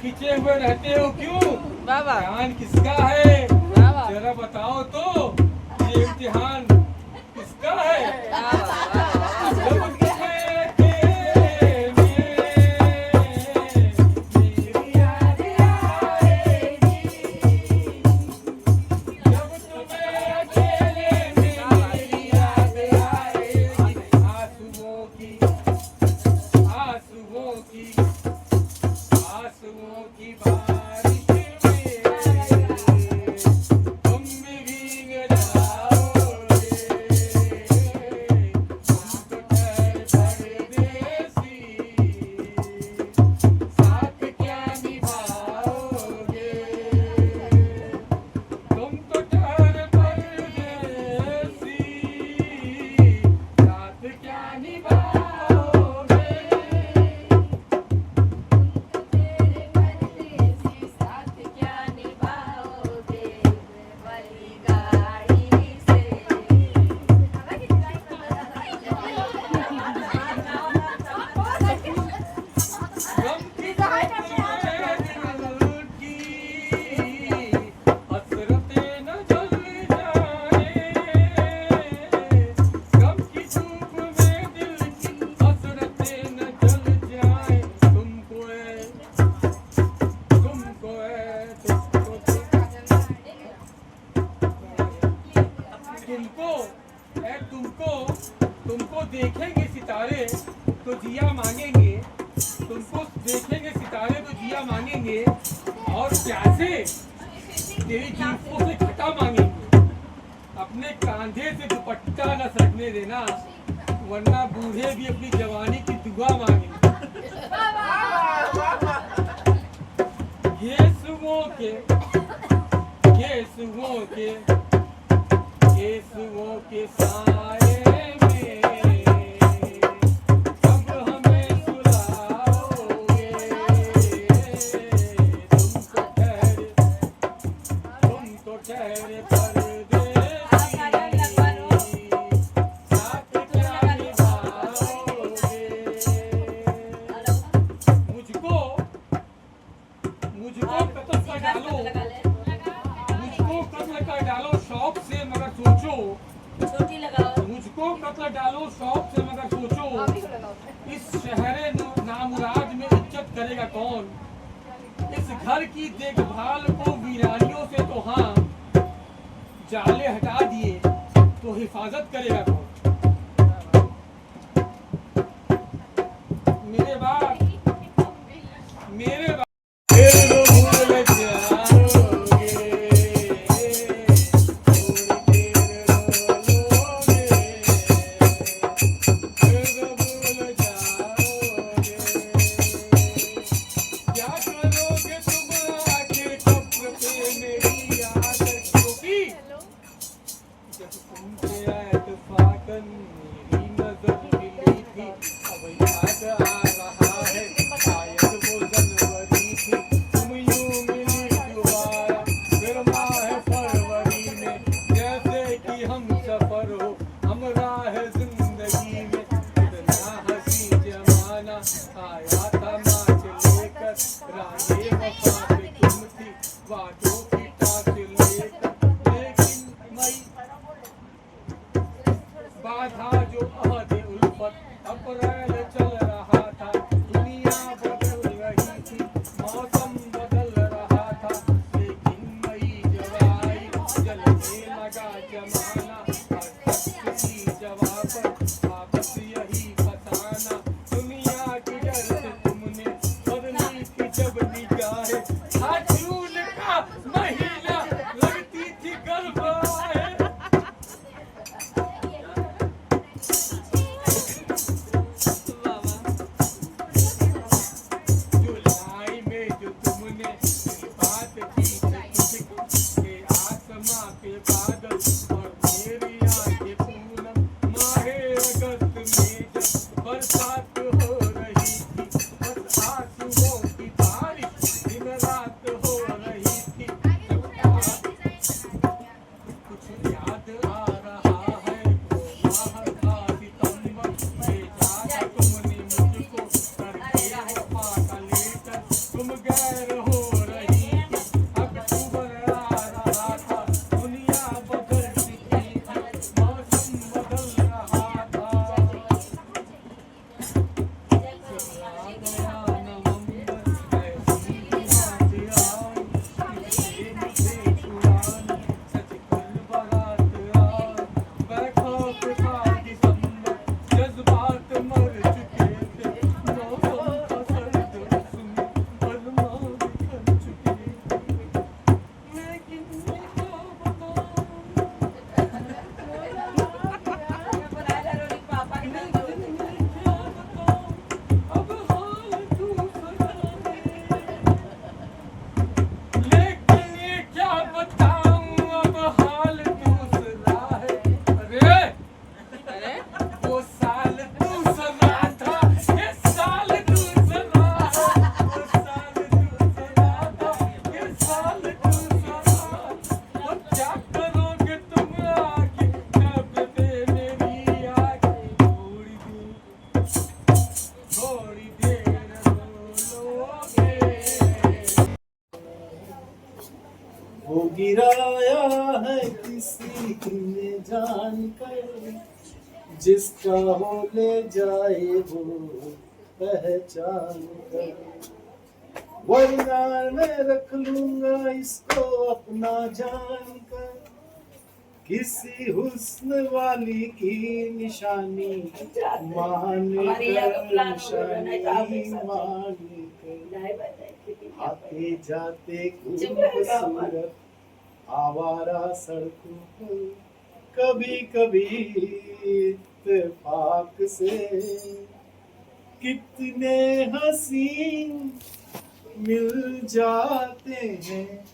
खींचे हुए रहते हो क्यों? बाबा ध्यान किसका है? बाबा जरा बताओ तो, ये इम्तिहान किसका है? जब तुम्हें अकेले में मेरी याद आएगी, जब तुम्हें अकेले में मेरी याद आएगी, आंसुओं की आंसुओं की आंसुओं की बारिश में तुम भी भीग जाओगे, तुम तो ठहर परदेसी, साथ क्या निभाओगे, तुम तो ठहर परदेसी, साथ क्या निभाओगे। गम की दिल की हसरतें न जल जाए, गम की धूप में दिल की हसरतें न जल जाए, तुमको तुमको देखेंगे सितारे तो जिया मांगेंगे, तुमको देखेंगे सितारे तो जिया मांगेंगे, और प्यासे तेरी जुल्फों से छटा मांगेंगे। अपने कांधे से दुपट्टा न सरकने देना, वरना बूढ़े भी अपनी जवानी की दुआ मांगेंगे। गेसुओं के साए में कब हमें सुलाओगे, तुम तो ठहरे परदेसी, साथ क्या निभाओगे। मुझको कत्ल कर डालो, मुझको कत्ल कर डालो शौक से, मगर सोचो, मुझको कत्ल डालो शौक से, मगर सोचो, इस शहरे नामुराद में इज्जत करेगा कौन? इस घर की देखभाल को वीरानियों से तो हाँ जाले हटा दिए, तो हिफाजत करेगा कौन? मेरे बाप फिर वो भूल जाओगे, थोड़ी देर रोलोगे, फिर वो भूल जाओगे। क्या करोगे तुम आखिर कब्र पे मेरी याद रखोगी, जब तुमसे इत्तेफाकन मेरी नजर मिली थी, अब याद आ रहा है शायद वो जनवरी थी, तुम यूं मिली दोबारा फिर माह फरवरी में, जैसे कि हम सफर हो हमराह जिंदगी में, इतना हंसी जमाना आया था नाच लेकर, राहे वफा पे तुम थी वादों की टाट लेकर, लेकिन मई बाधा जो अहद उल्फत अप्रैल चल रहा था, दुनिया बदल रही थी, मौसम बदल रहा था, लेकिन मई जब आई जलने लगा जमाना, हर तख्त की जवाब पर वापस यही फसाना, दुनिया की डर से तुमने बदली थी जब निगाहें, जून का महीना लगती थी गर्भ आए। तुमने जान कर जिसका हो ले जाए वो पहचान कर, वरना मैं रख लूंगा इसको अपना जान कर, किसी हुस्न वाली की निशानी मान कर, निशानी मान कर, आते जाते खूबसूरत आवारा सड़कों पर कभी कभी इत्तेफाक से कितने हसीन मिल जाते हैं,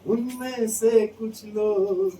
उनमें से कुछ लोग